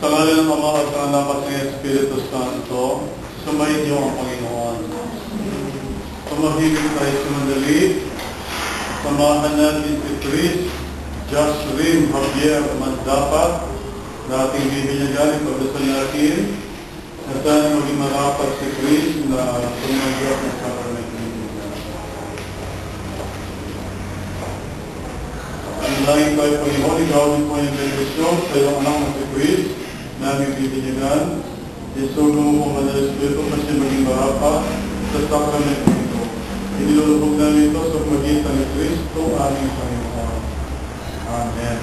Sa ngalan ng Ama at ng Anak at ng Espiritu Santo, sumainyo ang Panginoon. Tumahimik tayo sa mandali. Samahan natin si Chris, Jocelyn, Javier, Mandapat, na ating bibinyagan, ipagdasal natin. At sana maging marapat si Chris na tumanggap ng sacrament ng bibinyagan. Ang langit tayo, Panginoon, igawin po yung benedisyon sa iyong anak na si Chris, namin bibinyagan. Isugo mo po Manal Espiritu kasi maging marapat sa sacrament ng ito. Inilulubog namin ito sa magitan ni Kristo, aming Panginoon. Amen.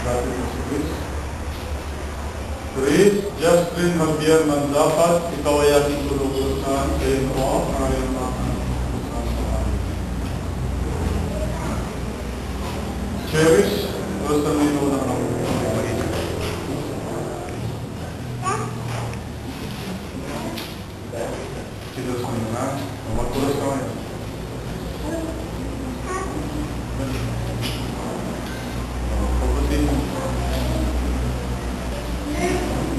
Grabe po si Chris. Chris, Justin, Javier, Mandapat, ikaw ay aking tulugusan sa iyo mo, ayon na Cherish, gusto mo ito na ako. Silos mo na, magpulos ka ngayon. Pagpusin mo.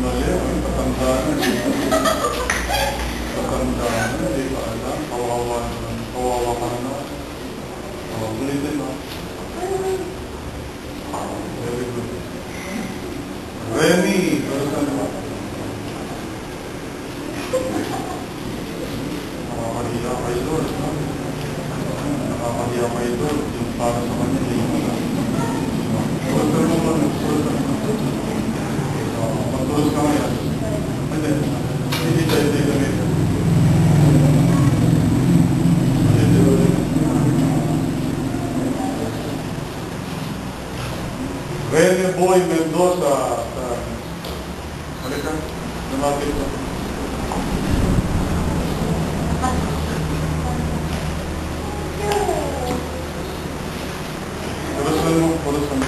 Mali, ang patandaan. Patandaan, hindi pa alam. Kawawa ka na. Ulitin mo. Very good. Remy, gusto mo. Nakakahiya kayo doon. Nakakahiya kayo doon. Yung para sa kanya, hindi mo. Gusto mo ba? Magtulos ka ngayon. Hindi tayo gamit. Rene Boy Mendoza. Halika, lumapit ka. Pulusan mo, pulusan mo.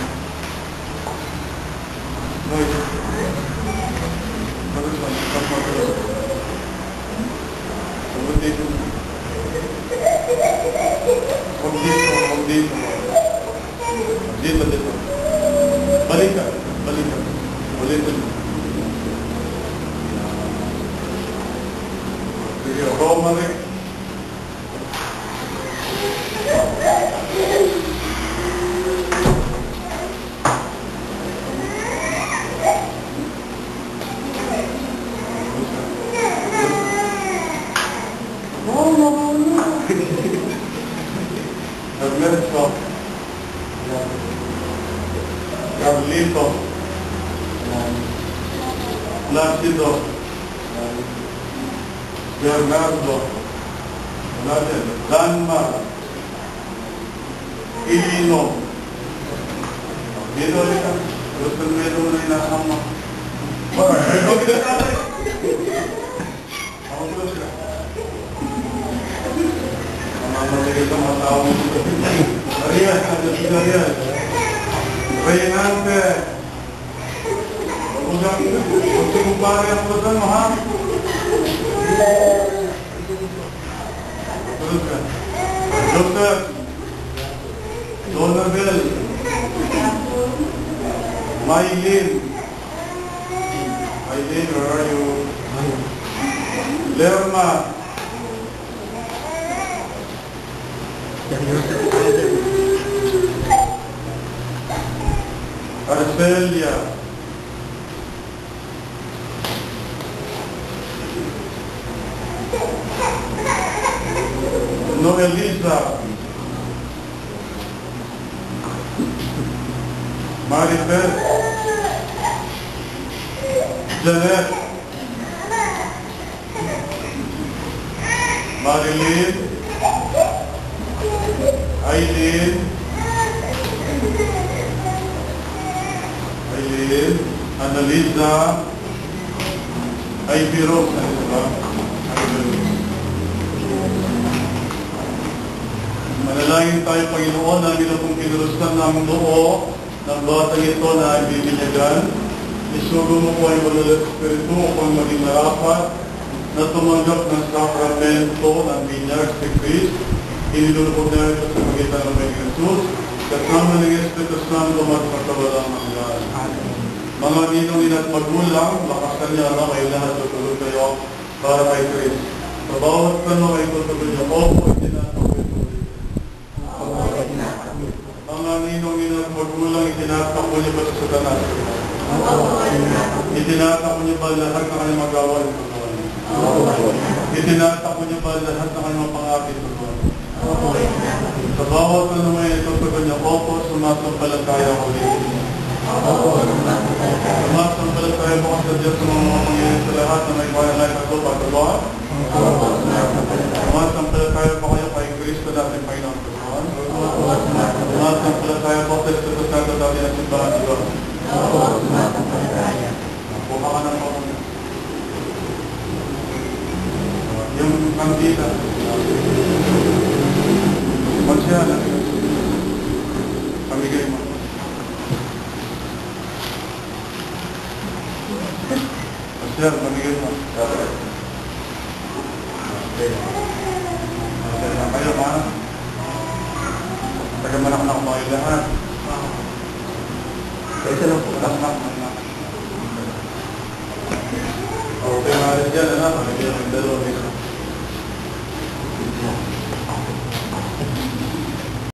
Pulusan, pulusan. Huwag dito. Huwag dito, huwag dito. Dito, dito. Balik ka, balik ka. Ulitin mo. Sige, Romaric. Ernesto. Carlito. Placido. Bernardo. Danmar. Ilino. Dito ulit ka. Gusto mo ito na inasama. Ito kita tatay. Ako tulos ka. Mamaligay ka mga tao mo. Arias. Arias. Reynante. Huwag sa kumpare ang pusan mo, ha? Tulog ka. Joseph. Donabel. Maylin. Maylin, where are you? Lerma. Arcelia. Noelisa. Maribel. Janet. Marilyn. Aileen. Annalisa. Ivy Rose. Manalangin tayo, Panginoon, na minapong kinurustan ng noo ng batang ito na ibibinyagan. Isugo mo po ang Banal Espiritu upang maging marapat na tumanggap ng sakramento ng binyag si Christ. Inilulubog na ito sa magitan ng May Jesus. Kasama ng Espiritu Santo magpakawalang hanggan. Mga ninong at magulang, lakasan niya na kayo lahat tutulog kayo para kay Chris. Sa bawat tanong ay tutulog niyo, opo, itinatawid ko. Mga ninong at magulang, itinatawid niyo ba sa Satanas? Itinatawid niyo ba lahat ng kanyang magawa? Itinatawid niyo ba lahat ng kanyang pangapit? Sa bawat tanong ay tutulog niyo, opo, sumasampalataya ko rin. Sumasampalataya mo sa Diyos sa mga pangyayari sa lahat na may kaya lahat ako pagkawa. Sumasampalataya po kayo kay Kristo natin Panginoon Pagkawan. Sumasampalataya po sa Diyos sa Santo natin at simbahan di ba? Buka ka ng pamuna. Yung kandila. Magsya na. Pamigay mo. Sir, mamigay mo. Okay. Okay na kayo, ma. Tagaman ako na kumain lahat. Kaysa lang po. Last na. Okay, maaari dyan, mamigay ng dalawa.